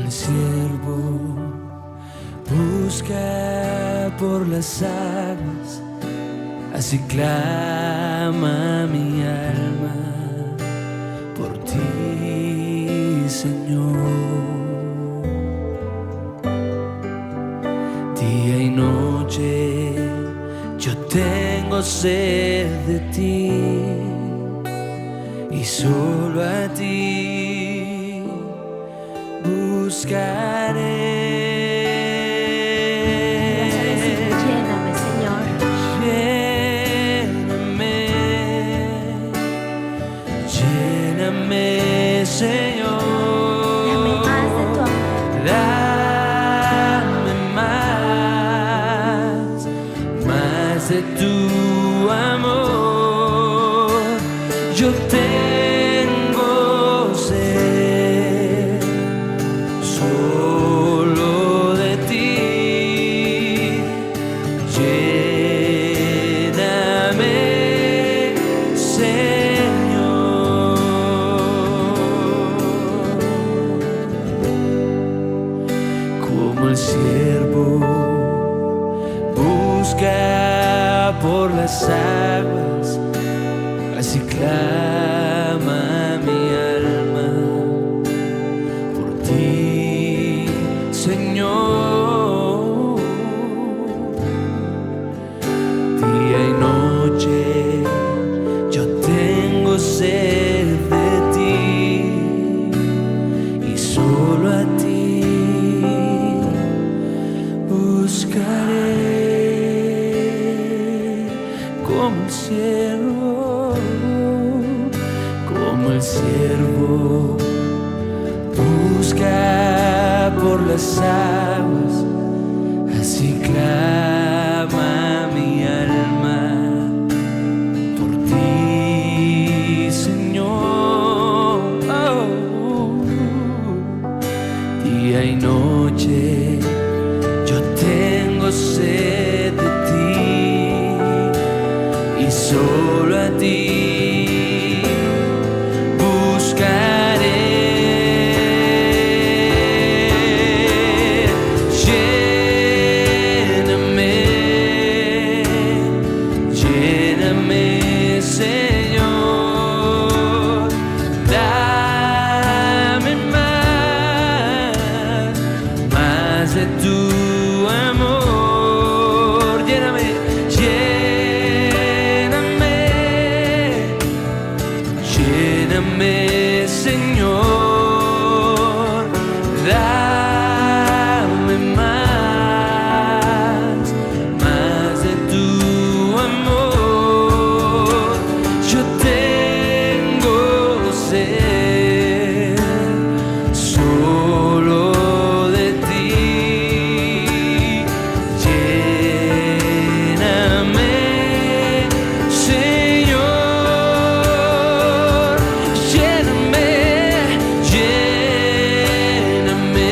el siervo busca por las aguas, así clama mi alma por ti, Señor. Día y noche yo tengo sed de ti, y solo a ti buscaré. Lléname, Señor. Lléname, lléname, Señor. Dame más de tu amor. Dame más de tu amor. Yo tengo sed solo de ti. Lléname, Señor. Como el siervo busca por las aguas, así clama mi alma por ti, Señor. Día y noche yo tengo sed de ti, y solo a ti buscaré. Como el siervo busca por las aguas, así clama mi alma por ti, Señor. Día y noche yo tengo sed de ti, y solo a ti buscaré. Lléname, lléname, Señor. Dame más de tu amor. Lléname, lléname, lléname, Señor. Dame más de tu amor. Yo tengo sed solo de ti. Lléname, Señor. Lléname, lléname.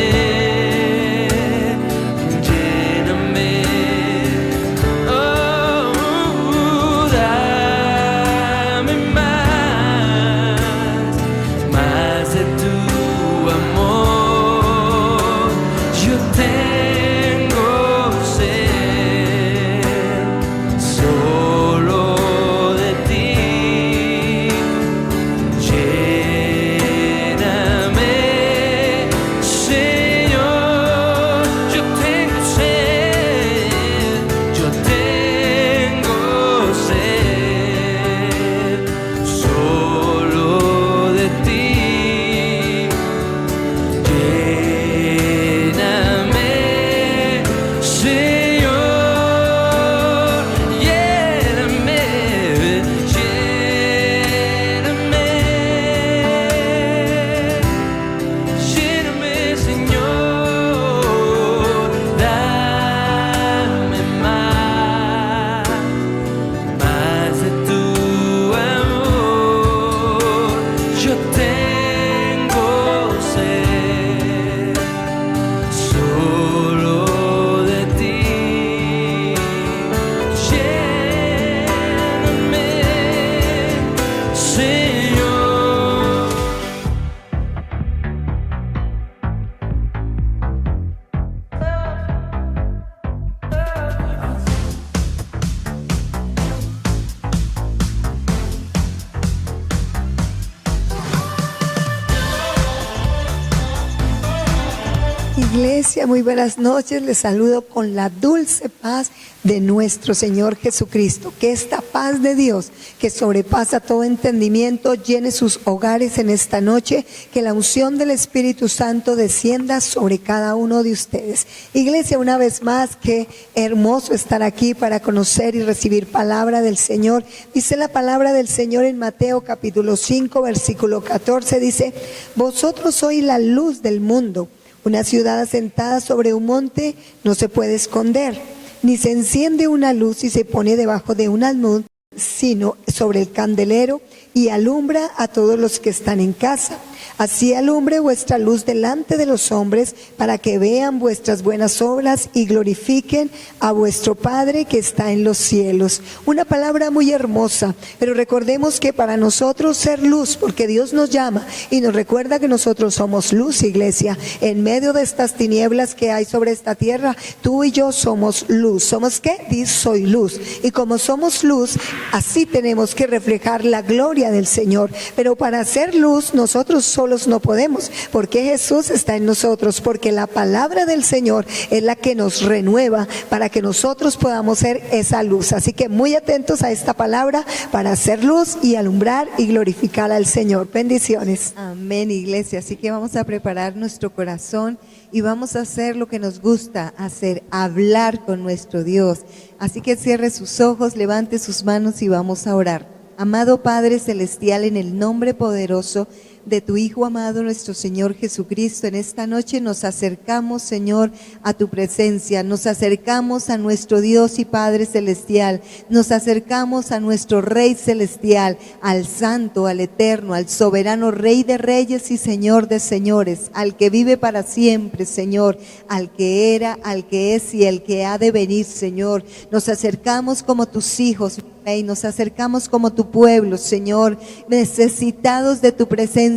Iglesia, muy buenas noches. Les saludo con la dulce paz de nuestro Señor Jesucristo. Que esta paz de Dios, que sobrepasa todo entendimiento, llene sus hogares en esta noche. Que la unción del Espíritu Santo descienda sobre cada uno de ustedes. Iglesia, una vez más, qué hermoso estar aquí para conocer y recibir palabra del Señor. Dice la palabra del Señor en Mateo capítulo 5, versículo 14. Dice: vosotros sois la luz del mundo. Una ciudad asentada sobre un monte no se puede esconder, ni se enciende una luz y se pone debajo de un almud, sino sobre el candelero, y alumbra a todos los que están en casa. Así alumbre vuestra luz delante de los hombres, para que vean vuestras buenas obras y glorifiquen a vuestro Padre que está en los cielos. Una palabra muy hermosa, pero recordemos que para nosotros ser luz, porque Dios nos llama y nos recuerda que nosotros somos luz, iglesia. En medio de estas tinieblas que hay sobre esta tierra, tú y yo somos luz. ¿Somos qué? Dice: soy luz. Y como somos luz, así tenemos que reflejar la gloria del Señor. Pero para ser luz, nosotros solos no podemos, porque Jesús está en nosotros, porque la palabra del Señor es la que nos renueva para que nosotros podamos ser esa luz. Así que muy atentos a esta palabra para hacer luz y alumbrar y glorificar al Señor. Bendiciones. Amén, iglesia. Así que vamos a preparar nuestro corazón y vamos a hacer lo que nos gusta hacer, hablar con nuestro Dios. Así que cierre sus ojos, levante sus manos y vamos a orar. Amado Padre Celestial, en el nombre poderoso de tu Hijo amado, nuestro Señor Jesucristo, en esta noche nos acercamos, Señor, a tu presencia, nos acercamos a nuestro Dios y Padre Celestial, nos acercamos a nuestro Rey Celestial, al Santo, al Eterno, al Soberano Rey de Reyes y Señor de Señores, al que vive para siempre, Señor, al que era, al que es y el que ha de venir, Señor. Nos acercamos como tus hijos, Rey, nos acercamos como tu pueblo, Señor, necesitados de tu presencia.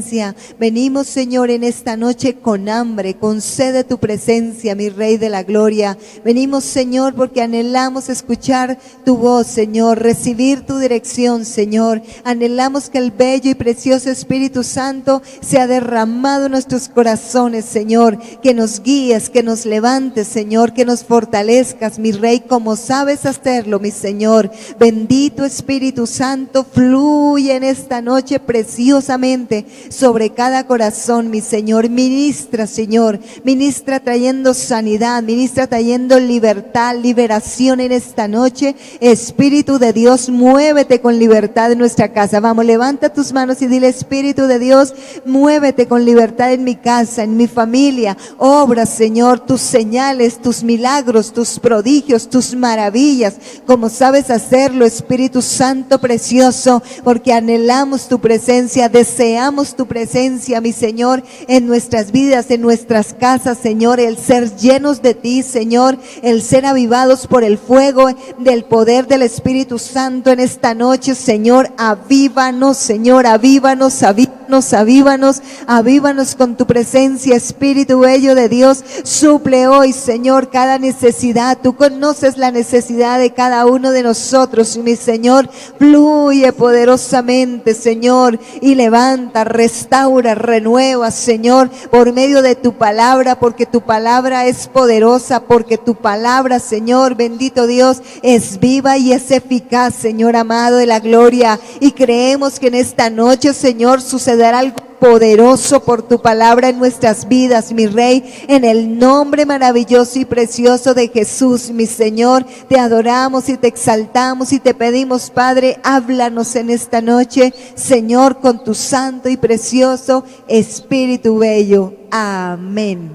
Venimos, Señor, en esta noche con hambre, con sed de tu presencia, mi Rey de la gloria. Venimos, Señor, porque anhelamos escuchar tu voz, Señor, recibir tu dirección, Señor. Anhelamos que el bello y precioso Espíritu Santo sea derramado en nuestros corazones, Señor, que nos guíes, que nos levantes, Señor, que nos fortalezcas, mi Rey, como sabes hacerlo, mi Señor. Bendito Espíritu Santo, fluye en esta noche preciosamente sobre cada corazón, mi Señor. Ministra, Señor, ministra trayendo sanidad, ministra trayendo libertad, liberación en esta noche. Espíritu de Dios, muévete con libertad en nuestra casa. Vamos, levanta tus manos y dile: Espíritu de Dios, muévete con libertad en mi casa, en mi familia. Obra, Señor, tus señales, tus milagros, tus prodigios, tus maravillas, como sabes hacerlo, Espíritu Santo precioso, porque anhelamos tu presencia, deseamos tu presencia, mi Señor, en nuestras vidas, en nuestras casas, Señor, el ser llenos de ti, Señor, el ser avivados por el fuego del poder del Espíritu Santo en esta noche, Señor. Avívanos, Señor, avívanos, avívanos, avívanos, avívanos con tu presencia, Espíritu bello de Dios. Suple hoy, Señor, cada necesidad. Tú conoces la necesidad de cada uno de nosotros, mi Señor. Fluye poderosamente, Señor, y levanta, restaura, renueva, Señor, por medio de tu palabra, porque tu palabra es poderosa, porque tu palabra, Señor, bendito Dios, es viva y es eficaz, Señor amado de la gloria. Y creemos que en esta noche, Señor, sucederá algo poderoso por tu palabra en nuestras vidas, mi Rey, en el nombre maravilloso y precioso de Jesús, mi Señor. Te adoramos y te exaltamos y te pedimos, Padre, háblanos en esta noche, Señor, con tu santo y precioso Espíritu bello. Amén.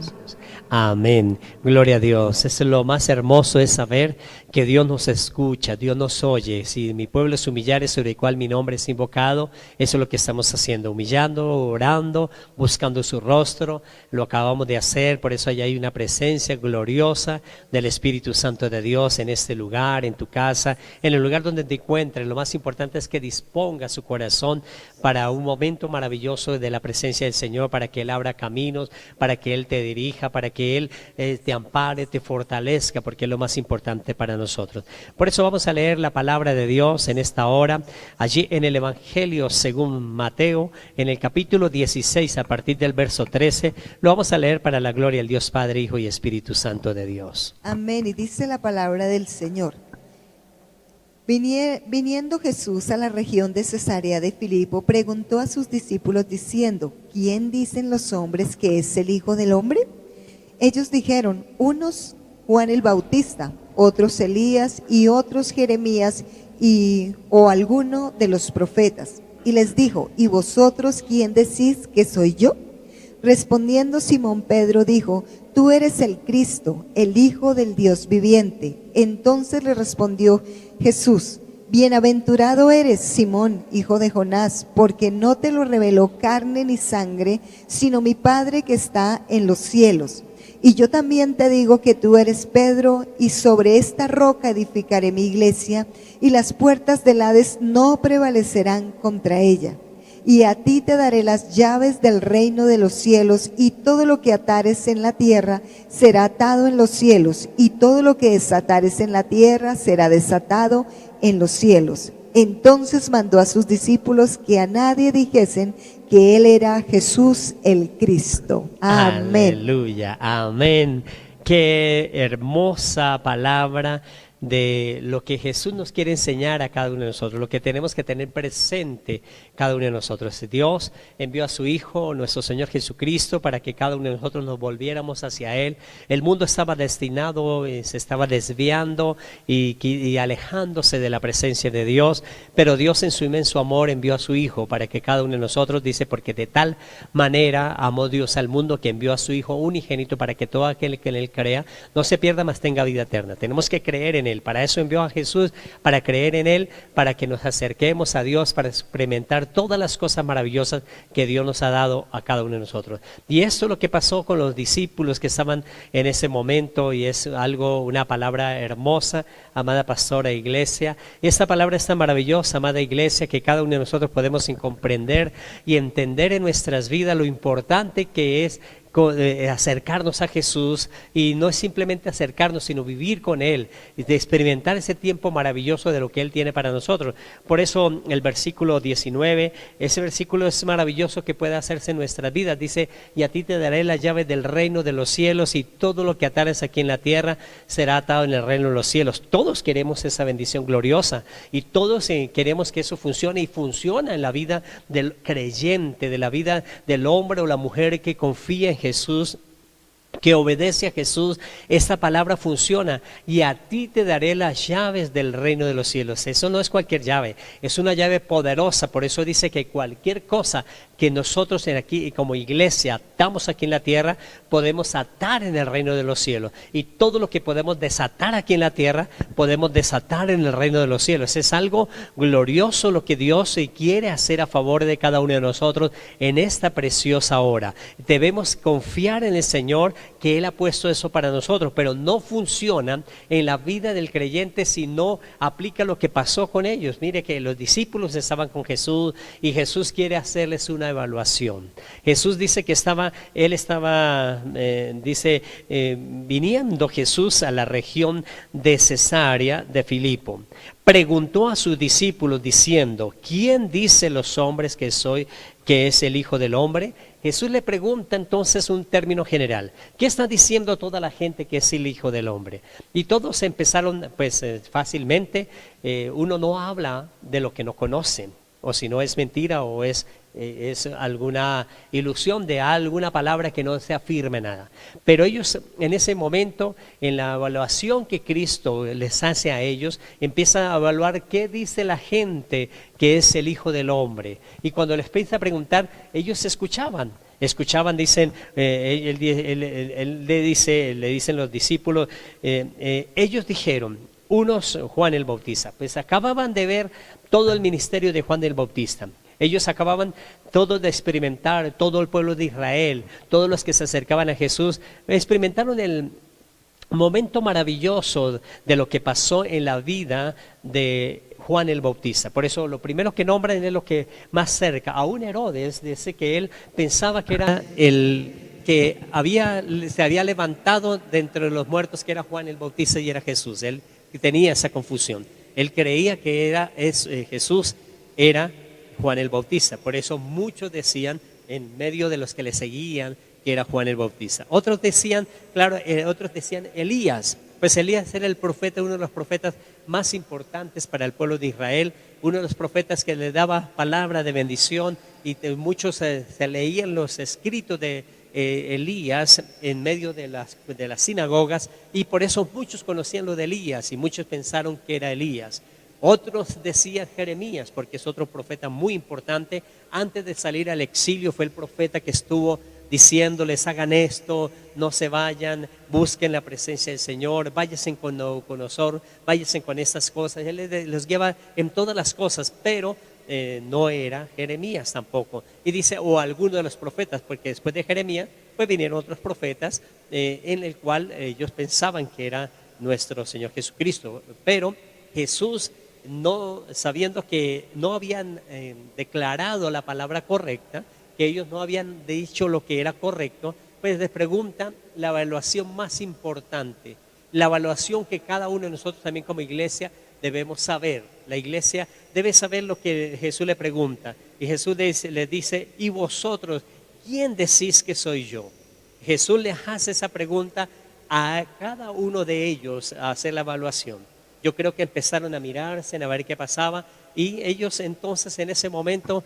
Amén. Gloria a Dios. Es lo más hermoso, es saber que Dios nos escucha, Dios nos oye. Si mi pueblo es humillare, sobre el cual mi nombre es invocado, eso es lo que estamos haciendo, humillando, orando, buscando su rostro. Lo acabamos de hacer, por eso allá hay una presencia gloriosa del Espíritu Santo de Dios en este lugar, en tu casa, en el lugar donde te encuentres. Lo más importante es que disponga su corazón para un momento maravilloso de la presencia del Señor, para que Él abra caminos, para que Él te dirija, para que Él te ampare, te fortalezca, porque es lo más importante para nosotros. nosotros. Por eso vamos a leer la palabra de Dios en esta hora, allí en el Evangelio según Mateo, en el capítulo 16, a partir del verso 13, lo vamos a leer para la gloria del Dios Padre, Hijo y Espíritu Santo de Dios. Amén. Y dice la palabra del Señor. Viniendo Jesús a la región de Cesarea de Filipo, preguntó a sus discípulos diciendo: ¿Quién dicen los hombres que es el Hijo del Hombre? Ellos dijeron: unos Juan el Bautista, otros Elías y otros Jeremías o alguno de los profetas. Y les dijo: ¿y vosotros quién decís que soy yo? Respondiendo Simón Pedro dijo: tú eres el Cristo, el Hijo del Dios viviente. Entonces le respondió Jesús: bienaventurado eres, Simón, hijo de Jonás, porque no te lo reveló carne ni sangre, sino mi Padre que está en los cielos. Y yo también te digo que tú eres Pedro, y sobre esta roca edificaré mi iglesia, y las puertas del Hades no prevalecerán contra ella. Y a ti te daré las llaves del reino de los cielos, y todo lo que atares en la tierra será atado en los cielos, y todo lo que desatares en la tierra será desatado en los cielos. Entonces mandó a sus discípulos que a nadie dijesen que él era Jesús el Cristo. Amén. Aleluya, amén. Qué hermosa palabra de lo que Jesús nos quiere enseñar a cada uno de nosotros, lo que tenemos que tener presente cada uno de nosotros. Dios envió a su Hijo, nuestro Señor Jesucristo, para que cada uno de nosotros nos volviéramos hacia Él. El mundo estaba destinado, se estaba desviando y alejándose de la presencia de Dios, pero Dios en su inmenso amor envió a su Hijo para que cada uno de nosotros, dice, porque de tal manera amó Dios al mundo que envió a su Hijo unigénito para que todo aquel que en Él crea no se pierda, mas tenga vida eterna. Tenemos que creer en Él. Para eso envió a Jesús, para creer en Él, para que nos acerquemos a Dios, para experimentar todas las cosas maravillosas que Dios nos ha dado a cada uno de nosotros. Y eso es lo que pasó con los discípulos que estaban en ese momento, y es una palabra hermosa, amada pastora e iglesia. Esta palabra es tan maravillosa, amada iglesia, que cada uno de nosotros podemos comprender y entender en nuestras vidas lo importante que es acercarnos a Jesús, y no es simplemente acercarnos, sino vivir con Él, de experimentar ese tiempo maravilloso de lo que Él tiene para nosotros. Por eso el versículo 19, ese versículo es maravilloso que puede hacerse en nuestras vidas. Dice: y a ti te daré las llaves del reino de los cielos, y todo lo que atares aquí en la tierra será atado en el reino de los cielos. Todos queremos esa bendición gloriosa, y todos queremos que eso funcione, y funciona en la vida del creyente, de la vida del hombre o la mujer que confía en Jesús, que obedece a Jesús. Esta palabra funciona: y a ti te daré las llaves del reino de los cielos. Eso no es cualquier llave, es una llave poderosa. Por eso dice que cualquier cosa que nosotros aquí como iglesia atamos aquí en la tierra, podemos atar en el reino de los cielos, y todo lo que podemos desatar aquí en la tierra, podemos desatar en el reino de los cielos. Es algo glorioso lo que Dios quiere hacer a favor de cada uno de nosotros en esta preciosa hora. Debemos confiar en el Señor, que Él ha puesto eso para nosotros, pero no funciona en la vida del creyente si no aplica lo que pasó con ellos. Mire que los discípulos estaban con Jesús, y Jesús quiere hacerles una evaluación. Jesús dice que viniendo Jesús a la región de Cesarea de Filipo, preguntó a sus discípulos diciendo: ¿quién dice los hombres que es el Hijo del Hombre? Jesús le pregunta entonces un término general: ¿qué está diciendo toda la gente que es el Hijo del Hombre? Y todos empezaron fácilmente. Uno no habla de lo que no conocen, o si no es mentira o es alguna ilusión de alguna palabra que no se afirme nada. Pero ellos en ese momento, en la evaluación que Cristo les hace a ellos, empiezan a evaluar qué dice la gente que es el Hijo del Hombre. Y cuando les empieza a preguntar, ellos escuchaban, dicen, le dicen los discípulos, ellos dijeron, unos Juan el Bautista, pues acababan de ver todo el ministerio de Juan el Bautista. Ellos acababan todos de experimentar, todo el pueblo de Israel, todos los que se acercaban a Jesús, experimentaron el momento maravilloso de lo que pasó en la vida de Juan el Bautista. Por eso lo primero que nombran es lo que más cerca, aún Herodes, dice que él pensaba que era el que se había levantado de entre los muertos, que era Juan el Bautista y era Jesús. Él tenía esa confusión. Él creía que Jesús era Juan el Bautista. Por eso muchos decían, en medio de los que le seguían, que era Juan el Bautista. Otros decían Elías. Pues Elías era el profeta, uno de los profetas más importantes para el pueblo de Israel, uno de los profetas que le daba palabra de bendición, y muchos se leían los escritos de Elías en medio de las sinagogas, y por eso muchos conocían lo de Elías y muchos pensaron que era Elías. Otros decían Jeremías, porque es otro profeta muy importante. Antes de salir al exilio fue el profeta que estuvo diciéndoles: hagan esto, no se vayan, busquen la presencia del Señor, váyanse con Nabucodonosor, váyanse con estas cosas. Él les lleva en todas las cosas, pero no era Jeremías tampoco. Y dice, o alguno de los profetas, porque después de Jeremías pues vinieron otros profetas en el cual ellos pensaban que era nuestro Señor Jesucristo. Pero Jesús, no sabiendo que no habían declarado la palabra correcta, que ellos no habían dicho lo que era correcto, pues les preguntan la evaluación más importante, la evaluación que cada uno de nosotros también como iglesia debemos saber. La iglesia debe saber lo que Jesús le pregunta, y Jesús le dice: ¿y vosotros quién decís que soy yo? Jesús les hace esa pregunta a cada uno de ellos a hacer la evaluación. Yo creo que empezaron a mirarse, a ver qué pasaba, y ellos entonces en ese momento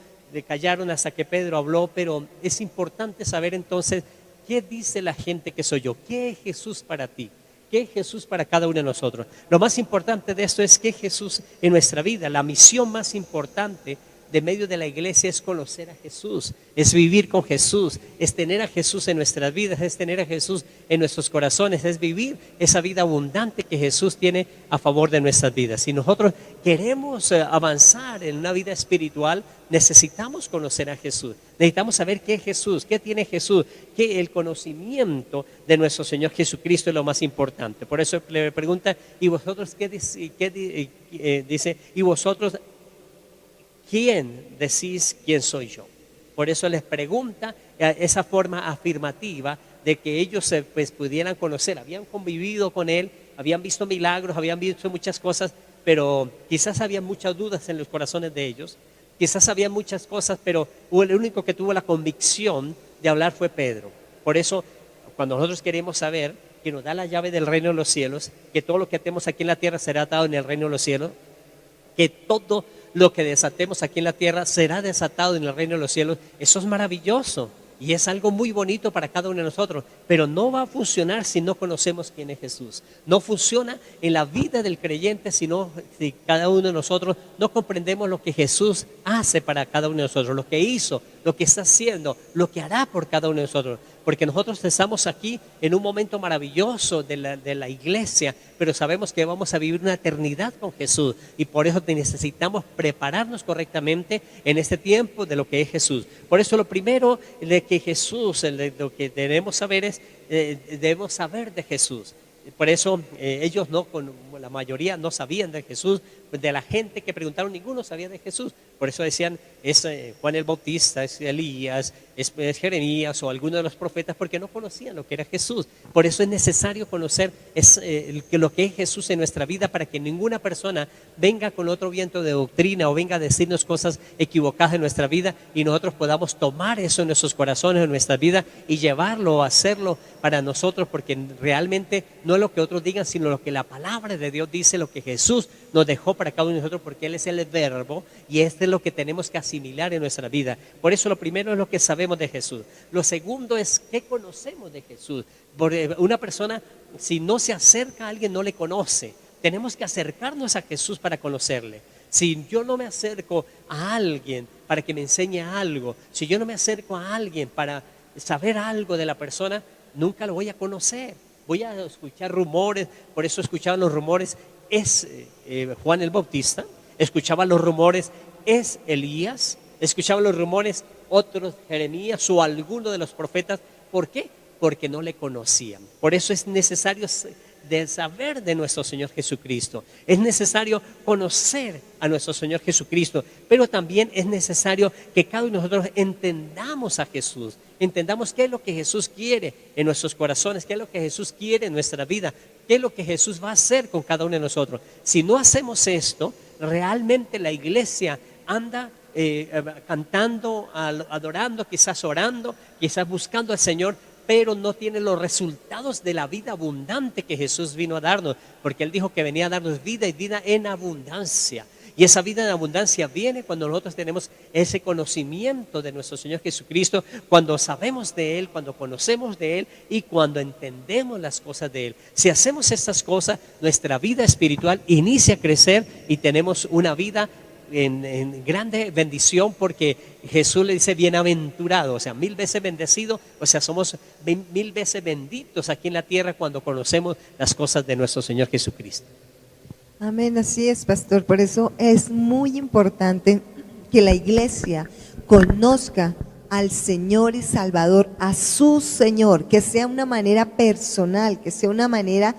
callaron hasta que Pedro habló. Pero es importante saber entonces qué dice la gente que soy yo, qué es Jesús para ti, qué es Jesús para cada uno de nosotros. Lo más importante de esto es que Jesús en nuestra vida, la misión más importante de medio de la iglesia es conocer a Jesús, es vivir con Jesús, es tener a Jesús en nuestras vidas, es tener a Jesús en nuestros corazones, es vivir esa vida abundante que Jesús tiene a favor de nuestras vidas. Si nosotros queremos avanzar en una vida espiritual, necesitamos conocer a Jesús, necesitamos saber qué es Jesús, qué tiene Jesús, que el conocimiento de nuestro Señor Jesucristo es lo más importante. Por eso le pregunta: ¿y vosotros qué dice? ¿Y vosotros quién decís quién soy yo? Por eso les pregunta esa forma afirmativa de que ellos pues pudieran conocer. Habían convivido con Él, habían visto milagros, habían visto muchas cosas, pero quizás había muchas dudas en los corazones de ellos. Quizás había muchas cosas, pero el único que tuvo la convicción de hablar fue Pedro. Por eso, cuando nosotros queremos saber que nos da la llave del reino de los cielos, que todo lo que atemos aquí en la tierra será atado en el reino de los cielos, que todo lo que desatemos aquí en la tierra será desatado en el reino de los cielos, eso es maravilloso y es algo muy bonito para cada uno de nosotros, pero no va a funcionar si no conocemos quién es Jesús. No funciona en la vida del creyente si cada uno de nosotros no comprendemos lo que Jesús hace para cada uno de nosotros, lo que hizo, lo que está haciendo, lo que hará por cada uno de nosotros. Porque nosotros estamos aquí en un momento maravilloso de la iglesia, pero sabemos que vamos a vivir una eternidad con Jesús, y por eso necesitamos prepararnos correctamente en este tiempo de lo que es Jesús. Por eso lo primero de que Jesús, lo que debemos saber es, debemos saber de Jesús. Por eso ellos la mayoría no sabían de Jesús. De la gente que preguntaron, ninguno sabía de Jesús. Por eso decían, es Juan el Bautista, es Elías, es Jeremías o alguno de los profetas, porque no conocían lo que era Jesús. Por eso es necesario conocer lo que es Jesús en nuestra vida, para que ninguna persona venga con otro viento de doctrina o venga a decirnos cosas equivocadas en nuestra vida, y nosotros podamos tomar eso en nuestros corazones, en nuestra vida, y llevarlo, hacerlo para nosotros, porque realmente no es lo que otros digan, sino lo que la palabra de Dios dice, lo que Jesús nos dejó para cada uno de nosotros, porque Él es el verbo, y este es lo que tenemos que asimilar en nuestra vida. Por eso lo primero es lo que sabemos de Jesús. Lo segundo es qué conocemos de Jesús. Porque una persona, si no se acerca a alguien, no le conoce. Tenemos que acercarnos a Jesús para conocerle. Si yo no me acerco a alguien para que me enseñe algo, si yo no me acerco a alguien para saber algo de la persona, nunca lo voy a conocer. Voy a escuchar rumores. Por eso escuchaban los rumores, es Juan el Bautista. Escuchaban los rumores, es Elías. Escuchaban los rumores, otros, Jeremías o alguno de los profetas. ¿Por qué? Porque no le conocían. Por eso es necesario de saber de nuestro Señor Jesucristo. Es necesario conocer a nuestro Señor Jesucristo, pero también es necesario que cada uno de nosotros entendamos a Jesús, entendamos qué es lo que Jesús quiere en nuestros corazones, qué es lo que Jesús quiere en nuestra vida, qué es lo que Jesús va a hacer con cada uno de nosotros. Si no hacemos esto, realmente la iglesia anda cantando, adorando, quizás orando, quizás buscando al Señor, pero no tiene los resultados de la vida abundante que Jesús vino a darnos, porque Él dijo que venía a darnos vida y vida en abundancia. Y esa vida en abundancia viene cuando nosotros tenemos ese conocimiento de nuestro Señor Jesucristo, cuando sabemos de Él, cuando conocemos de Él y cuando entendemos las cosas de Él. Si hacemos estas cosas, nuestra vida espiritual inicia a crecer y tenemos una vida en grande bendición, porque Jesús le dice bienaventurado, o sea, 1000 veces bendecido, o sea, somos 1000 veces benditos aquí en la tierra cuando conocemos las cosas de nuestro Señor Jesucristo. Amén, así es, pastor. Por eso es muy importante que la iglesia conozca al Señor y Salvador, a su Señor, que sea una manera personal, que sea una manera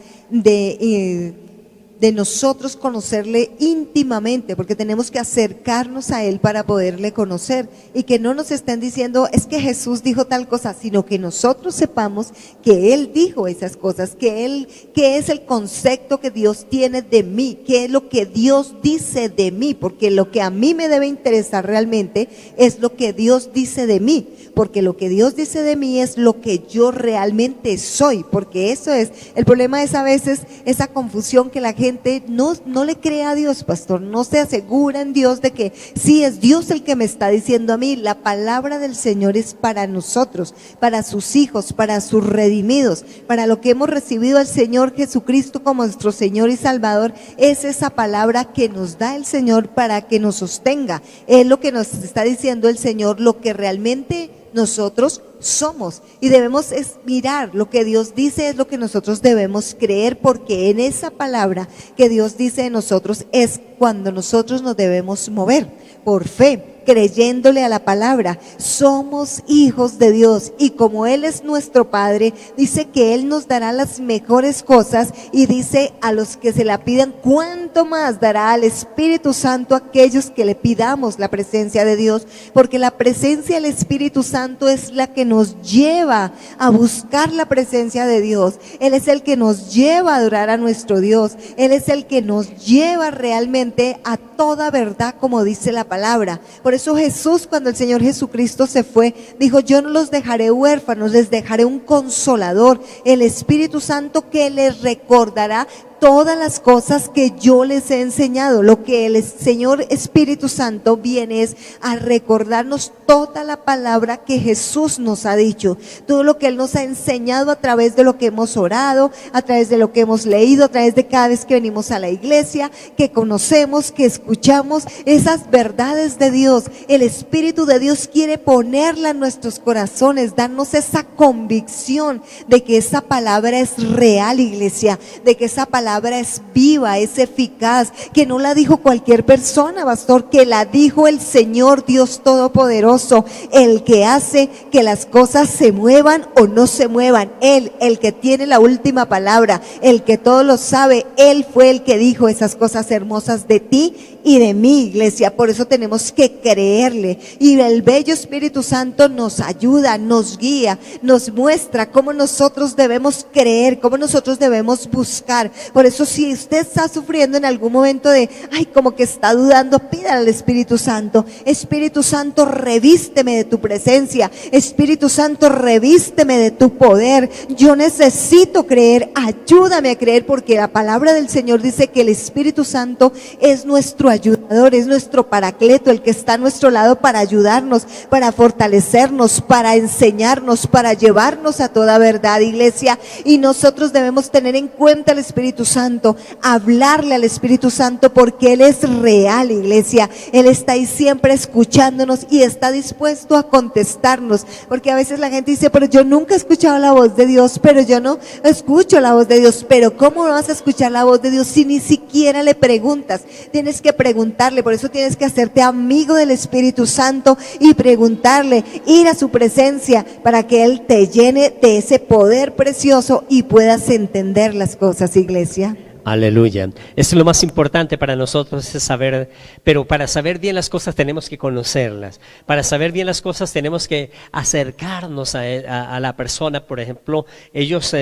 de nosotros conocerle íntimamente, porque tenemos que acercarnos a Él para poderle conocer, y que no nos estén diciendo es que Jesús dijo tal cosa, sino que nosotros sepamos que Él dijo esas cosas, que es el concepto que Dios tiene de mí, qué es lo que Dios dice de mí, porque lo que a mí me debe interesar realmente es lo que Dios dice de mí, porque lo que Dios dice de mí es lo que yo realmente soy, porque eso es, el problema es a veces esa confusión que la gente no le cree a Dios, pastor, no se asegura en Dios de que sí es Dios el que me está diciendo a mí. La palabra del Señor es para nosotros, para sus hijos, para sus redimidos, para lo que hemos recibido al Señor Jesucristo como nuestro Señor y Salvador. Es esa palabra que nos da el Señor para que nos sostenga. Es lo que nos está diciendo el Señor, lo que realmente nosotros somos, y debemos mirar lo que Dios dice, es lo que nosotros debemos creer, porque en esa palabra que Dios dice de nosotros es cuando nosotros nos debemos mover por fe, creyéndole a la palabra. Somos hijos de Dios, y como Él es nuestro Padre, dice que Él nos dará las mejores cosas, y dice a los que se la pidan, cuánto más dará al Espíritu Santo a aquellos que le pidamos la presencia de Dios, porque la presencia del Espíritu Santo es la que nos lleva a buscar la presencia de Dios. Él es el que nos lleva a adorar a nuestro Dios. Él es el que nos lleva realmente a toda verdad, como dice la palabra. Por eso Jesús, cuando el Señor Jesucristo se fue, dijo: yo no los dejaré huérfanos, les dejaré un consolador, el Espíritu Santo, que les recordará todas las cosas que yo les he enseñado. Lo que el Señor Espíritu Santo viene es a recordarnos toda la palabra que Jesús nos ha dicho, todo lo que Él nos ha enseñado a través de lo que hemos orado, a través de lo que hemos leído, a través de cada vez que venimos a la iglesia, que conocemos, que escuchamos esas verdades de Dios. El Espíritu de Dios quiere ponerla en nuestros corazones, darnos esa convicción de que esa palabra es real, iglesia, de que esa palabra es viva, es eficaz, que no la dijo cualquier persona, pastor, que la dijo el Señor Dios Todopoderoso, el que hace que las cosas se muevan o no se muevan. Él, el que tiene la última palabra, el que todo lo sabe. Él fue el que dijo esas cosas hermosas de ti y de mí, iglesia. Por eso tenemos que creerle, y el bello Espíritu Santo nos ayuda, nos guía, nos muestra cómo nosotros debemos creer, cómo nosotros debemos buscar. Por eso, si usted está sufriendo en algún momento de, como que está dudando, pídale al Espíritu Santo: Espíritu Santo, revísteme de tu presencia. Espíritu Santo, revísteme de tu poder. Yo necesito creer, ayúdame a creer, porque la palabra del Señor dice que el Espíritu Santo es nuestro ayudador, es nuestro paracleto, el que está a nuestro lado para ayudarnos, para fortalecernos, para enseñarnos, para llevarnos a toda verdad, iglesia. Y nosotros debemos tener en cuenta al Espíritu Santo, hablarle al Espíritu Santo, porque Él es real, iglesia. Él está ahí siempre escuchándonos y está dispuesto a contestarnos, porque a veces la gente dice: pero yo nunca he escuchado la voz de Dios, pero yo no escucho la voz de Dios. Pero ¿cómo vas a escuchar la voz de Dios si ni siquiera le preguntas? Tienes que preguntar preguntarle, por eso tienes que hacerte amigo del Espíritu Santo y preguntarle, ir a su presencia para que Él te llene de ese poder precioso y puedas entender las cosas, iglesia. Aleluya. Eso es lo más importante para nosotros, es saber, pero para saber bien las cosas tenemos que conocerlas. Para saber bien las cosas tenemos que acercarnos a la persona. Por ejemplo, ellos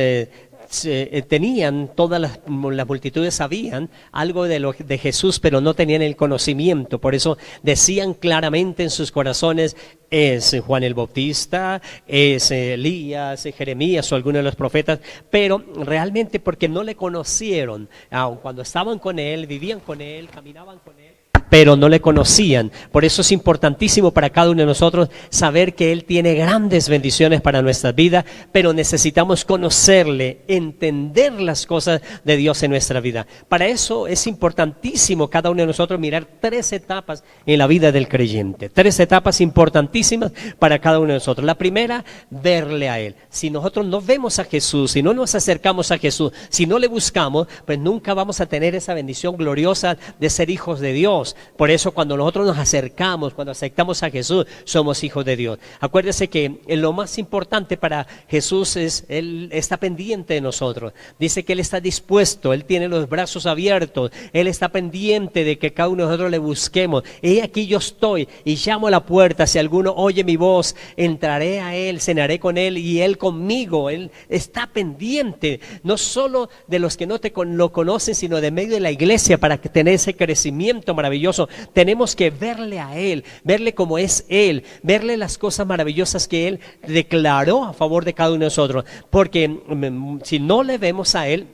tenían, todas las multitudes sabían algo de Jesús, pero no tenían el conocimiento. Por eso decían claramente en sus corazones, es Juan el Bautista, es Elías, es Jeremías o alguno de los profetas, pero realmente porque no le conocieron, aun cuando estaban con él, vivían con él, caminaban con él, pero no le conocían. Por eso es importantísimo para cada uno de nosotros saber que Él tiene grandes bendiciones para nuestra vida, pero necesitamos conocerle, entender las cosas de Dios en nuestra vida. Para eso es importantísimo cada uno de nosotros mirar 3 etapas en la vida del creyente. 3 etapas importantísimas para cada uno de nosotros. La primera, verle a Él. Si nosotros no vemos a Jesús, si no nos acercamos a Jesús, si no le buscamos, pues nunca vamos a tener esa bendición gloriosa de ser hijos de Dios. Por eso cuando nosotros nos acercamos, cuando aceptamos a Jesús, somos hijos de Dios. Acuérdese que lo más importante para Jesús es, Él está pendiente de nosotros. Dice que Él está dispuesto, Él tiene los brazos abiertos, Él está pendiente de que cada uno de nosotros le busquemos. Y aquí yo estoy y llamo a la puerta, si alguno oye mi voz, entraré a Él, cenaré con Él y Él conmigo. Él está pendiente, no solo de los que no lo conocen, sino de medio de la iglesia, para que tener ese crecimiento maravilloso. Tenemos que verle a Él, verle como es Él, verle las cosas maravillosas que Él declaró a favor de cada uno de nosotros, porque si no le vemos a Él,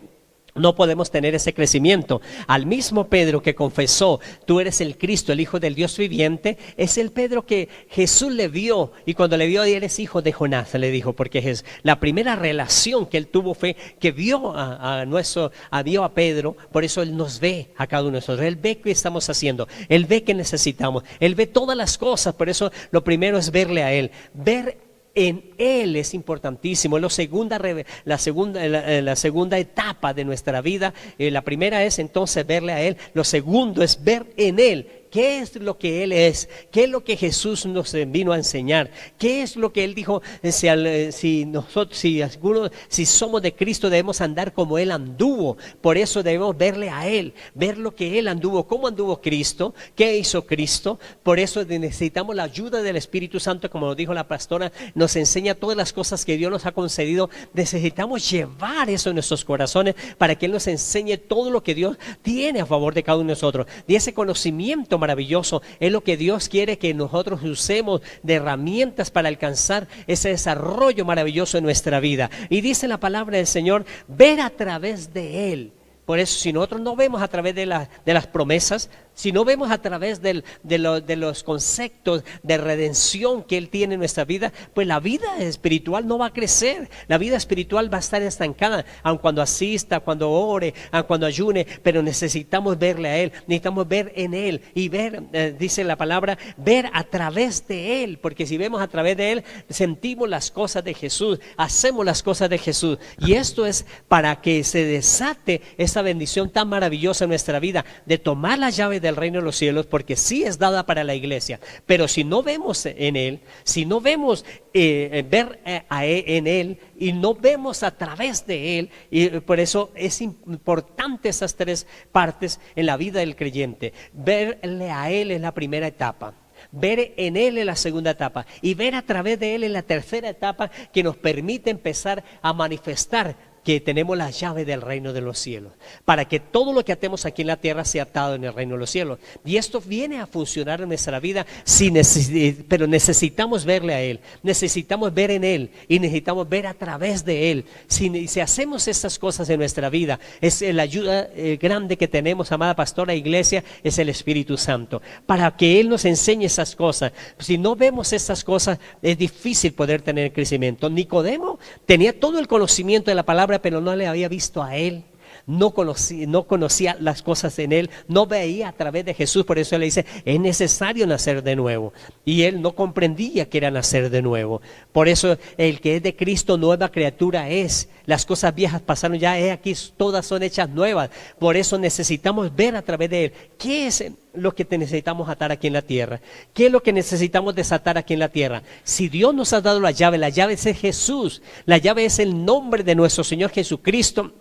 no podemos tener ese crecimiento. Al mismo Pedro que confesó, tú eres el Cristo, el Hijo del Dios viviente, es el Pedro que Jesús le vio, y cuando le vio, eres hijo de Jonás, le dijo, porque es la primera relación que él tuvo fue que vio vio a Pedro. Por eso Él nos ve a cada uno de nosotros, Él ve qué estamos haciendo, Él ve que necesitamos, Él ve todas las cosas. Por eso lo primero es verle a Él, ver en Él es importantísimo. Es la segunda etapa de nuestra vida. La primera es entonces verle a Él. Lo segundo es ver en Él. ¿Qué es lo que Él es? ¿Qué es lo que Jesús nos vino a enseñar? ¿Qué es lo que Él dijo? Si somos de Cristo, debemos andar como Él anduvo. Por eso debemos verle a Él, ver lo que Él anduvo, cómo anduvo Cristo, qué hizo Cristo. Por eso necesitamos la ayuda del Espíritu Santo, como nos dijo la pastora, nos enseña todas las cosas que Dios nos ha concedido. Necesitamos llevar eso en nuestros corazones para que Él nos enseñe todo lo que Dios tiene a favor de cada uno de nosotros. Y ese conocimiento maravilloso es lo que Dios quiere que nosotros usemos de herramientas para alcanzar ese desarrollo maravilloso en nuestra vida. Y dice la palabra del Señor, ver a través de Él. Por eso, si nosotros no vemos a través de las promesas, si no vemos a través de los conceptos de redención que Él tiene en nuestra vida, pues la vida espiritual no va a crecer. La vida espiritual va a estar estancada, aun cuando asista, cuando ore, aun cuando ayune. Pero necesitamos verle a Él, necesitamos ver en Él y ver, dice la palabra, ver a través de Él. Porque si vemos a través de Él, sentimos las cosas de Jesús, hacemos las cosas de Jesús. Y esto es para que se desate esa bendición tan maravillosa en nuestra vida, de tomar la llave del reino de los cielos, porque sí es dada para la iglesia. Pero si no vemos en Él, si no vemos en Él y no vemos a través de Él, y por eso es importante esas 3 partes en la vida del creyente. Verle a Él es la primera etapa, ver en Él en la segunda etapa y ver a través de Él en la tercera etapa, que nos permite empezar a manifestar que tenemos la llave del reino de los cielos, para que todo lo que atemos aquí en la tierra sea atado en el reino de los cielos. Y esto viene a funcionar en nuestra vida, pero necesitamos verle a Él, necesitamos ver en Él y necesitamos ver a través de Él. Si hacemos estas cosas en nuestra vida, es la ayuda grande que tenemos, amada pastora, iglesia, es el Espíritu Santo, para que Él nos enseñe esas cosas. Si no vemos estas cosas, es difícil poder tener crecimiento. Nicodemo tenía todo el conocimiento de la palabra, pero no le había visto a Él. no conocía las cosas en él, no veía a través de Jesús. Por eso él le dice, es necesario nacer de nuevo. Y él no comprendía que era nacer de nuevo. Por eso el que es de Cristo, nueva criatura es. Las cosas viejas pasaron, ya aquí todas son hechas nuevas. Por eso necesitamos ver a través de él qué es lo que necesitamos atar aquí en la tierra, qué es lo que necesitamos desatar aquí en la tierra. Si Dios nos ha dado la llave es Jesús, la llave es el nombre de nuestro Señor Jesucristo,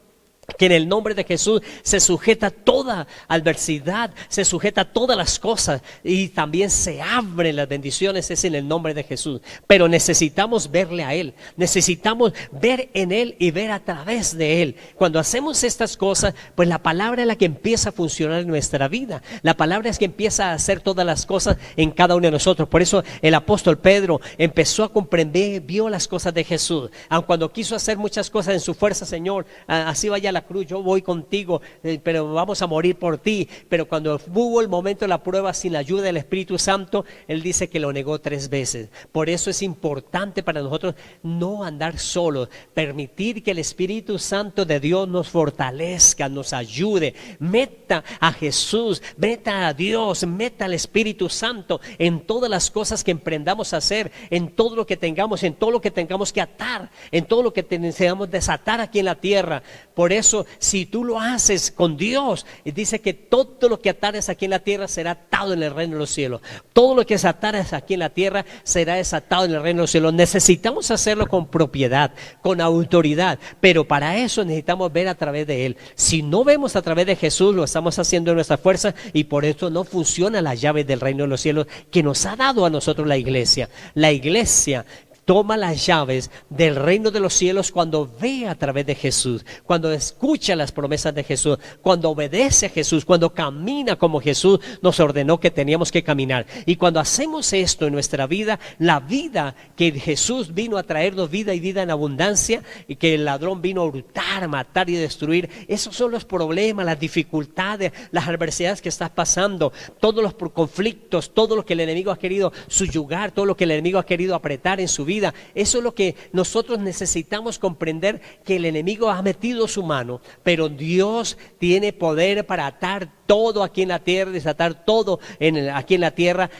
que en el nombre de Jesús se sujeta toda adversidad, se sujeta todas las cosas y también se abren las bendiciones, es en el nombre de Jesús. Pero necesitamos verle a Él, necesitamos ver en Él y ver a través de Él. Cuando hacemos estas cosas, pues la palabra es la que empieza a funcionar en nuestra vida, la palabra es que empieza a hacer todas las cosas en cada uno de nosotros. Por eso el apóstol Pedro empezó a comprender, vio las cosas de Jesús, aun cuando quiso hacer muchas cosas en su fuerza. Señor, así vaya la cruz, yo voy contigo, pero vamos a morir por ti. Pero cuando hubo el momento de la prueba, sin la ayuda del Espíritu Santo, él dice que lo negó 3 veces. Por eso es importante para nosotros no andar solos, permitir que el Espíritu Santo de Dios nos fortalezca, nos ayude. Meta a Jesús, meta a Dios, meta al Espíritu Santo en todas las cosas que emprendamos a hacer, en todo lo que tengamos, en todo lo que tengamos que atar, en todo lo que necesitamos desatar aquí en la tierra. Por eso, si tú lo haces con Dios, dice que todo lo que atares aquí en la tierra será atado en el reino de los cielos. Todo lo que desatares aquí en la tierra será desatado en el reino de los cielos. Necesitamos hacerlo con propiedad, con autoridad, pero para eso necesitamos ver a través de Él. Si no vemos a través de Jesús, lo estamos haciendo en nuestra fuerza, y por eso no funciona la llave del reino de los cielos que nos ha dado a nosotros la iglesia. La iglesia toma las llaves del reino de los cielos cuando ve a través de Jesús, cuando escucha las promesas de Jesús, cuando obedece a Jesús, cuando camina como Jesús nos ordenó que teníamos que caminar. Y cuando hacemos esto en nuestra vida, la vida que Jesús vino a traernos, vida y vida en abundancia, y que el ladrón vino a hurtar, matar y destruir, esos son los problemas, las dificultades, las adversidades que estás pasando, todos los conflictos, todo lo que el enemigo ha querido subyugar, todo lo que el enemigo ha querido apretar en su vida. Eso es lo que nosotros necesitamos comprender, que el enemigo ha metido su mano, pero Dios tiene poder para atar todo aquí en la tierra, desatar todo aquí en la tierra.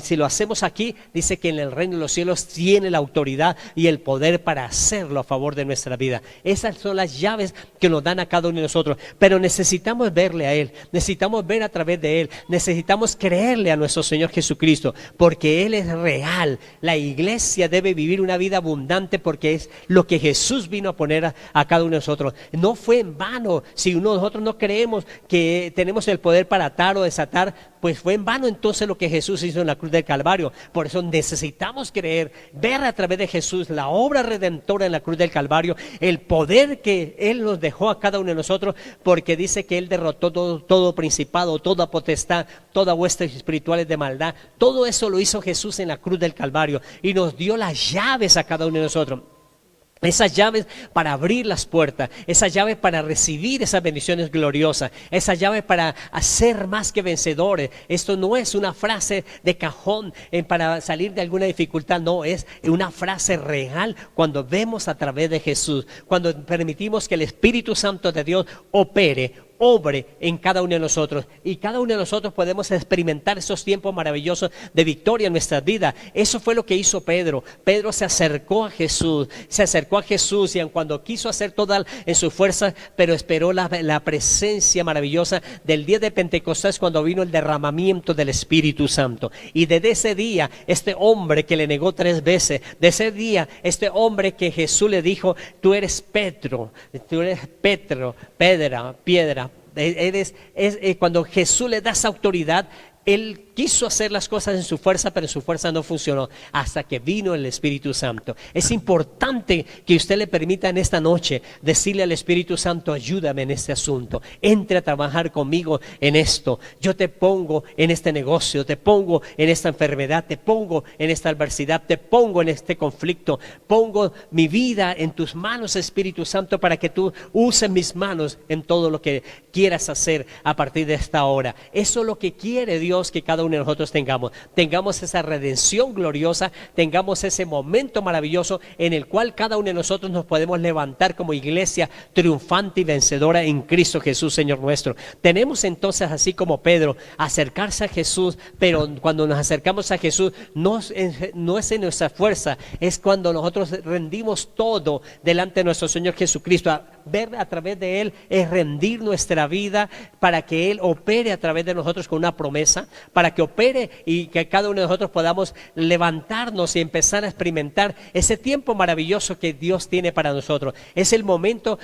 Si lo hacemos aquí, dice que en el reino de los cielos tiene la autoridad y el poder para hacerlo a favor de nuestra vida. Esas son las llaves que nos dan a cada uno de nosotros, pero necesitamos verle a Él, necesitamos ver a través de Él, necesitamos creerle a nuestro Señor Jesucristo, porque Él es real. La iglesia debe vivir una vida abundante porque es lo que Jesús vino a poner a cada uno de nosotros. No fue en vano. Si nosotros no creemos que tenemos el poder para atar o desatar, pues fue en vano entonces lo que Jesús hizo en la cruz del Calvario. Por eso necesitamos creer, ver a través de Jesús la obra redentora en la cruz del Calvario, el poder que Él nos dejó a cada uno de nosotros, porque dice que Él derrotó todo principado, toda potestad, toda huestes espirituales de maldad. Todo eso lo hizo Jesús en la cruz del Calvario y nos dio las llaves a cada uno de nosotros. Esas llaves para abrir las puertas, esas llaves para recibir esas bendiciones gloriosas, esas llaves para hacer más que vencedores. Esto no es una frase de cajón para salir de alguna dificultad, no, es una frase real cuando vemos a través de Jesús, cuando permitimos que el Espíritu Santo de Dios obre en cada uno de nosotros, y cada uno de nosotros podemos experimentar esos tiempos maravillosos de victoria en nuestras vidas. Eso fue lo que hizo Pedro. Pedro se acercó a Jesús y cuando quiso hacer toda en su fuerza, pero esperó la presencia maravillosa del día de Pentecostés, cuando vino el derramamiento del Espíritu Santo. Y desde ese día, este hombre que le negó 3 veces, de ese día, este hombre que Jesús le dijo, tú eres Pedro, piedra. Cuando Jesús le da esa autoridad, Él quiso hacer las cosas en su fuerza, pero su fuerza no funcionó hasta que vino el Espíritu Santo. Es importante que usted le permita en esta noche decirle al Espíritu Santo, ayúdame en este asunto, entre a trabajar conmigo en esto. Yo te pongo en este negocio, te pongo en esta enfermedad, te pongo en esta adversidad, te pongo en este conflicto, pongo mi vida en tus manos, Espíritu Santo, para que tú uses mis manos en todo lo que quieras hacer a partir de esta hora. Eso es lo que quiere Dios Dios que cada uno de nosotros tengamos esa redención gloriosa, tengamos ese momento maravilloso en el cual cada uno de nosotros nos podemos levantar como iglesia triunfante y vencedora en Cristo Jesús, Señor nuestro. Tenemos entonces, así como Pedro, acercarse a Jesús, pero cuando nos acercamos a Jesús no es en nuestra fuerza, es cuando nosotros rendimos todo delante de nuestro Señor Jesucristo. Ver a través de Él es rendir nuestra vida para que Él opere a través de nosotros con una promesa, para que opere y que cada uno de nosotros podamos levantarnos y empezar a experimentar ese tiempo maravilloso que Dios tiene para nosotros. Es el momento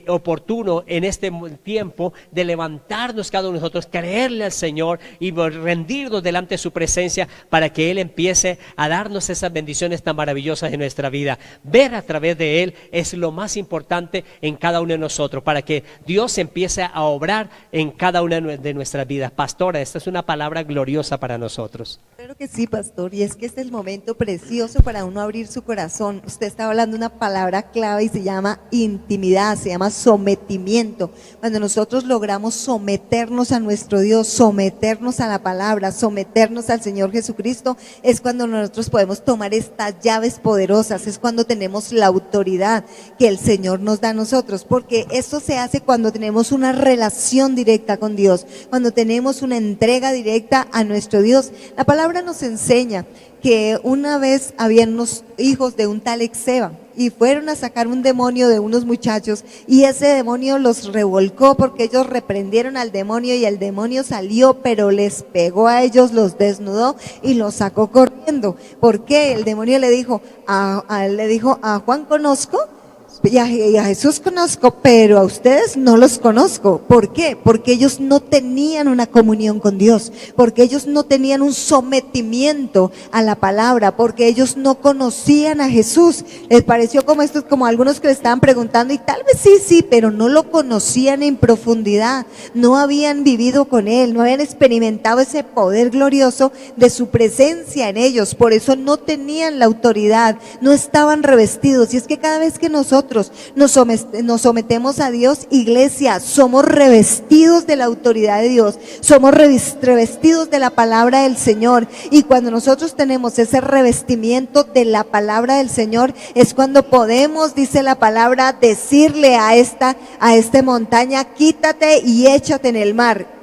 oportuno en este tiempo de levantarnos cada uno de nosotros, creerle al Señor y rendirnos delante de su presencia para que Él empiece a darnos esas bendiciones tan maravillosas en nuestra vida. Ver a través de Él es lo más importante en cada uno de nosotros, para que Dios empiece a obrar en cada una de nuestras vidas. Pastora, esta es una palabra gloriosa para nosotros. Claro que sí, pastor, y es que este es el momento precioso para uno abrir su corazón. Usted está hablando de una palabra clave y se llama intimidad, se llama sometimiento. Cuando nosotros logramos someternos a nuestro Dios, someternos a la palabra, someternos al Señor Jesucristo, es cuando nosotros podemos tomar estas llaves poderosas, es cuando tenemos la autoridad que el Señor nos da a nosotros, porque esto se hace cuando tenemos una relación directa con Dios, cuando tenemos una entrega directa a nuestro Dios. La palabra nos enseña que una vez habían unos hijos de un tal Exeba y fueron a sacar un demonio de unos muchachos y ese demonio los revolcó porque ellos reprendieron al demonio y el demonio salió, pero les pegó a ellos, los desnudó y los sacó corriendo. ¿Por qué? El demonio le dijo a Juan conozco y a Jesús conozco, pero a ustedes no los conozco. ¿Por qué? Porque ellos no tenían una comunión con Dios, porque ellos no tenían un sometimiento a la palabra, porque ellos no conocían a Jesús. Les pareció como estos, como algunos que le estaban preguntando, y tal vez sí, pero no lo conocían en profundidad, no habían vivido con Él, no habían experimentado ese poder glorioso de su presencia en ellos, por eso no tenían la autoridad, no estaban revestidos. Y es que cada vez que nosotros nos sometemos a Dios, iglesia, somos revestidos de la autoridad de Dios, somos revestidos de la palabra del Señor, y cuando nosotros tenemos ese revestimiento de la palabra del Señor, es cuando podemos, dice la palabra, decirle a esta montaña, quítate y échate en el mar.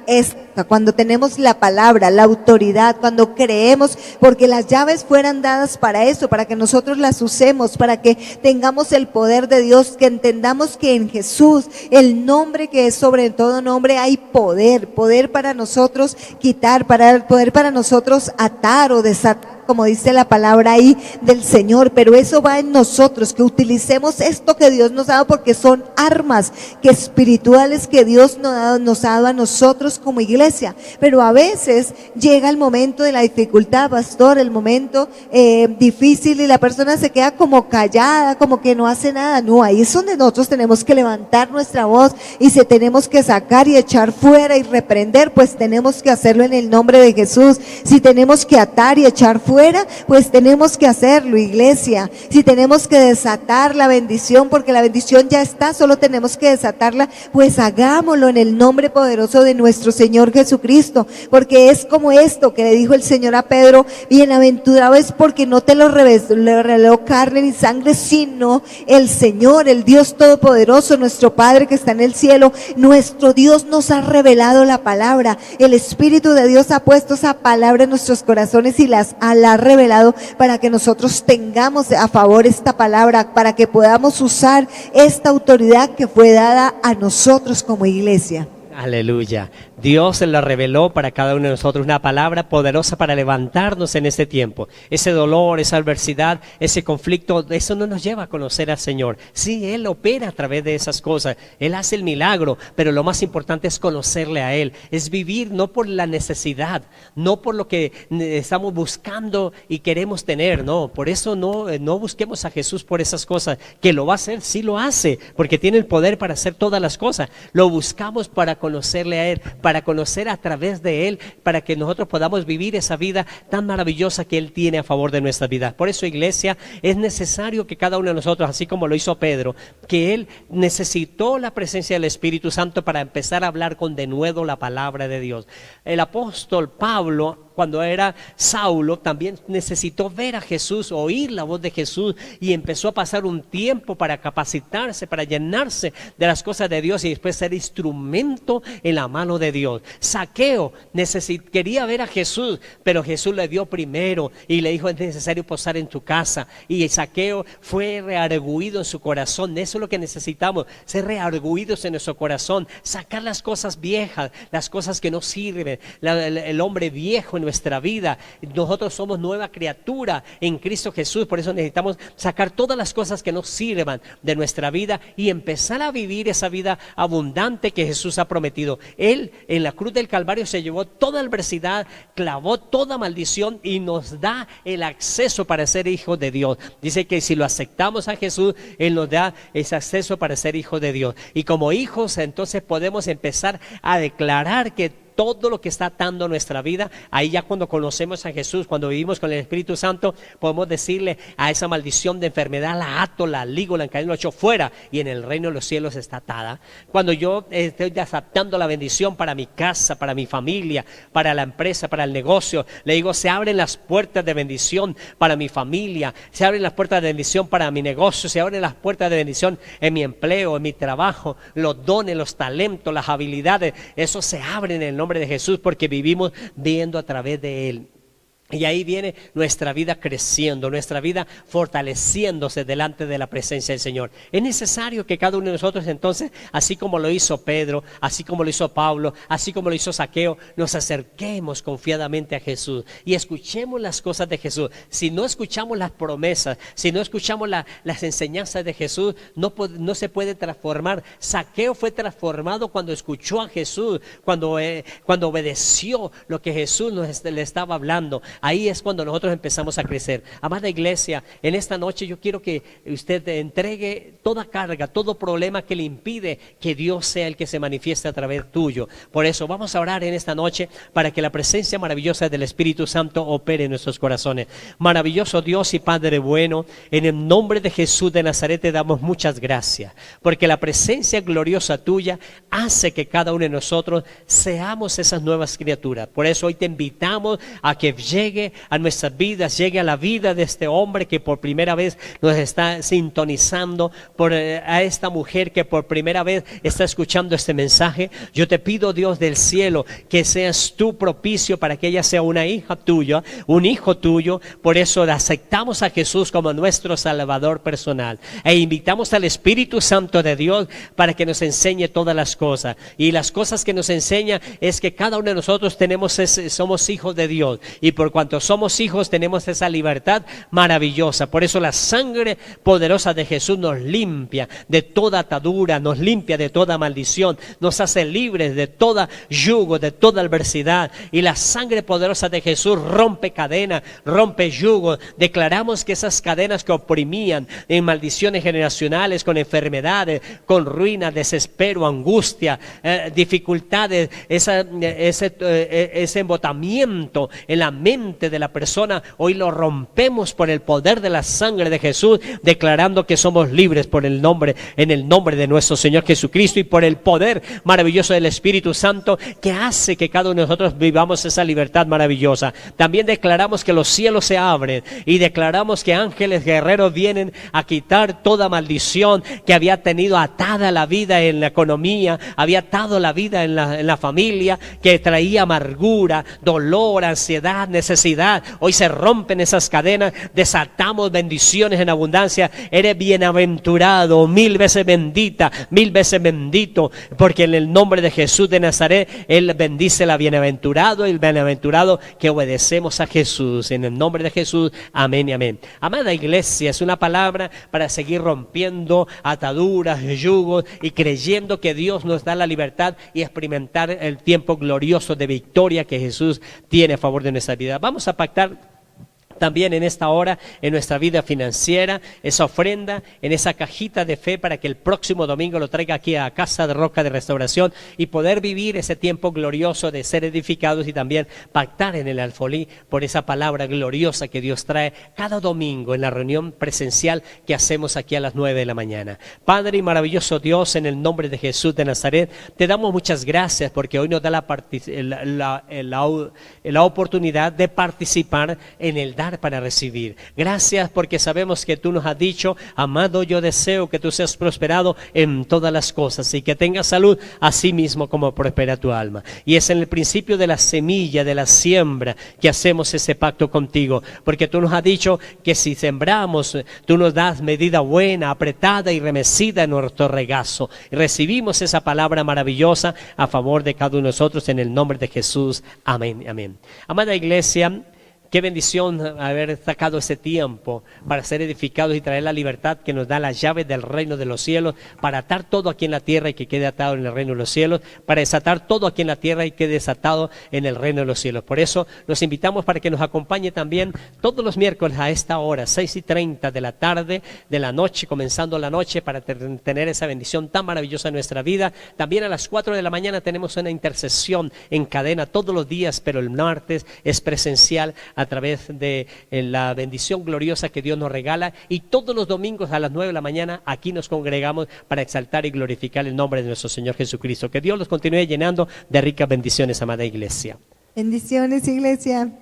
Cuando tenemos la palabra, la autoridad, cuando creemos, porque las llaves fueran dadas para eso, para que nosotros las usemos, para que tengamos el poder de Dios, que entendamos que en Jesús, el nombre que es sobre todo nombre, hay poder para nosotros quitar, poder para nosotros atar o desatar, como dice la palabra ahí del Señor. Pero eso va en nosotros, que utilicemos esto que Dios nos ha dado, porque son armas que espirituales que Dios nos ha dado a nosotros como iglesia. Pero a veces llega el momento de la dificultad, pastor, el momento difícil, y la persona se queda como callada, como que no hace nada. No, ahí es donde nosotros tenemos que levantar nuestra voz, y si tenemos que sacar y echar fuera y reprender, pues tenemos que hacerlo en el nombre de Jesús. Si tenemos que atar y echar fuera, pues tenemos que hacerlo, iglesia. Si tenemos que desatar la bendición, porque la bendición ya está, solo tenemos que desatarla, pues hagámoslo en el nombre poderoso de nuestro Señor Jesucristo, porque es como esto que le dijo el Señor a Pedro: bienaventurado es porque no te lo reveló carne ni sangre, sino el Señor, el Dios todopoderoso, nuestro Padre que está en el cielo. Nuestro Dios nos ha revelado la palabra, el Espíritu de Dios ha puesto esa palabra en nuestros corazones y la ha revelado para que nosotros tengamos a favor esta palabra, para que podamos usar esta autoridad que fue dada a nosotros como iglesia. Aleluya. Dios se la reveló para cada uno de nosotros, una palabra poderosa para levantarnos en este tiempo. Ese dolor, esa adversidad, ese conflicto, eso no nos lleva a conocer al Señor. Sí, Él opera a través de esas cosas, Él hace el milagro, pero lo más importante es conocerle a Él, es vivir no por la necesidad, no por lo que estamos buscando y queremos tener, no, por eso no busquemos a Jesús por esas cosas, que lo va a hacer, sí lo hace, porque tiene el poder para hacer todas las cosas. Lo buscamos para conocerle a Él, para para conocer a través de Él, para que nosotros podamos vivir esa vida tan maravillosa que Él tiene a favor de nuestras vidas. Por eso, iglesia, es necesario que cada uno de nosotros, así como lo hizo Pedro, que él necesitó la presencia del Espíritu Santo para empezar a hablar con denuedo la palabra de Dios. El apóstol Pablo, cuando era Saulo, también necesitó ver a Jesús, oír la voz de Jesús, y empezó a pasar un tiempo para capacitarse, para llenarse de las cosas de Dios y después ser instrumento en la mano de Dios. Zaqueo quería ver a Jesús, pero Jesús le dio primero y le dijo: es necesario posar en tu casa. Y Zaqueo fue reargüido en su corazón. Eso es lo que necesitamos, ser reargüidos en nuestro corazón, sacar las cosas viejas, las cosas que no sirven, el hombre viejo en nuestra vida. Nosotros somos nueva criatura en Cristo Jesús, por eso necesitamos sacar todas las cosas que no sirvan de nuestra vida y empezar a vivir esa vida abundante que Jesús ha prometido. Él en la cruz del Calvario se llevó toda adversidad, clavó toda maldición y nos da el acceso para ser hijos de Dios. Dice que si lo aceptamos a Jesús, Él nos da ese acceso para ser hijos de Dios, y como hijos entonces podemos empezar a declarar que todo lo que está atando nuestra vida, ahí ya cuando conocemos a Jesús, cuando vivimos con el Espíritu Santo, podemos decirle a esa maldición de enfermedad: la ato, la ligo, la encadeno, la echo fuera, y en el reino de los cielos está atada. Cuando yo estoy aceptando la bendición para mi casa, para mi familia, para la empresa, para el negocio, le digo: se abren las puertas de bendición para mi familia, se abren las puertas de bendición para mi negocio, se abren las puertas de bendición en mi empleo, en mi trabajo, los dones, los talentos, las habilidades, eso se abre en el nombre de Jesús, porque vivimos viendo a través de Él. Y ahí viene nuestra vida creciendo, nuestra vida fortaleciéndose delante de la presencia del Señor. Es necesario que cada uno de nosotros entonces, así como lo hizo Pedro, así como lo hizo Pablo, así como lo hizo Zaqueo, nos acerquemos confiadamente a Jesús y escuchemos las cosas de Jesús. Si no escuchamos las promesas, si no escuchamos las enseñanzas de Jesús, no se puede transformar. Zaqueo fue transformado cuando escuchó a Jesús, cuando obedeció lo que Jesús le estaba hablando. Ahí es cuando nosotros empezamos a crecer. Amada iglesia, en esta noche yo quiero que usted entregue toda carga, todo problema que le impide que Dios sea el que se manifieste a través tuyo. Por eso vamos a orar en esta noche para que la presencia maravillosa del Espíritu Santo opere en nuestros corazones. Maravilloso Dios y Padre bueno, en el nombre de Jesús de Nazaret te damos muchas gracias, porque la presencia gloriosa tuya hace que cada uno de nosotros seamos esas nuevas criaturas. Por eso hoy te invitamos a que llegue a nuestras vidas, llegue a la vida de este hombre que por primera vez nos está sintonizando, a esta mujer que por primera vez está escuchando este mensaje. Yo te pido, Dios del cielo, que seas tú propicio para que ella sea una hija tuya, un hijo tuyo. Por eso aceptamos a Jesús como nuestro Salvador personal e invitamos al Espíritu Santo de Dios para que nos enseñe todas las cosas, y las cosas que nos enseña es que cada uno de nosotros somos hijos de Dios, y por cuanto somos hijos tenemos esa libertad maravillosa. Por eso la sangre poderosa de Jesús nos limpia de toda atadura, nos limpia de toda maldición, nos hace libres de toda yugo, de toda adversidad, y la sangre poderosa de Jesús rompe cadenas, rompe yugo. Declaramos que esas cadenas que oprimían en maldiciones generacionales, con enfermedades, con ruina, desespero, angustia, dificultades, ese embotamiento en la mente de la persona, hoy lo rompemos por el poder de la sangre de Jesús, declarando que somos libres por el nombre, en el nombre de nuestro Señor Jesucristo, y por el poder maravilloso del Espíritu Santo que hace que cada uno de nosotros vivamos esa libertad maravillosa. También declaramos que los cielos se abren y declaramos que ángeles guerreros vienen a quitar toda maldición que había tenido atada la vida en la economía, había atado la vida en la familia, que traía amargura, dolor, ansiedad, necesidad. Hoy se rompen esas cadenas, desatamos bendiciones en abundancia. Eres bienaventurado, 1000 veces bendita, 1000 veces bendito, porque en el nombre de Jesús de Nazaret Él bendice la bienaventurado, el bienaventurado que obedecemos a Jesús. En el nombre de Jesús, amén y amén. Amada iglesia, es una palabra para seguir rompiendo ataduras, yugos, y creyendo que Dios nos da la libertad y experimentar el tiempo glorioso de victoria que Jesús tiene a favor de nuestra vida. Vamos a pactar también en esta hora, en nuestra vida financiera, esa ofrenda, en esa cajita de fe para que el próximo domingo lo traiga aquí a Casa de Roca de Restauración y poder vivir ese tiempo glorioso de ser edificados y también pactar en el alfolí por esa palabra gloriosa que Dios trae cada domingo en la reunión presencial que hacemos aquí a las 9 de la mañana. Padre y maravilloso Dios, en el nombre de Jesús de Nazaret, te damos muchas gracias porque hoy nos da la oportunidad de participar en el dar para recibir. Gracias porque sabemos que tú nos has dicho: amado, yo deseo que tú seas prosperado en todas las cosas y que tengas salud, así mismo como prospera tu alma. Y es en el principio de la semilla, de la siembra, que hacemos ese pacto contigo, porque tú nos has dicho que si sembramos, tú nos das medida buena, apretada y remecida en nuestro regazo. Y recibimos esa palabra maravillosa a favor de cada uno de nosotros en el nombre de Jesús. Amén, amén. Amada iglesia, qué bendición haber sacado ese tiempo para ser edificados y traer la libertad que nos da la llave del reino de los cielos, para atar todo aquí en la tierra y que quede atado en el reino de los cielos, para desatar todo aquí en la tierra y quede desatado en el reino de los cielos. Por eso los invitamos para que nos acompañe también todos los miércoles a esta hora, 6:30 de la tarde, de la noche, comenzando la noche, para tener esa bendición tan maravillosa en nuestra vida. También a las 4 de la mañana tenemos una intercesión en cadena todos los días, pero el martes es presencial a través de la bendición gloriosa que Dios nos regala, y todos los domingos a las 9 de la mañana aquí nos congregamos para exaltar y glorificar el nombre de nuestro Señor Jesucristo. Que Dios los continúe llenando de ricas bendiciones, amada iglesia. Bendiciones, iglesia.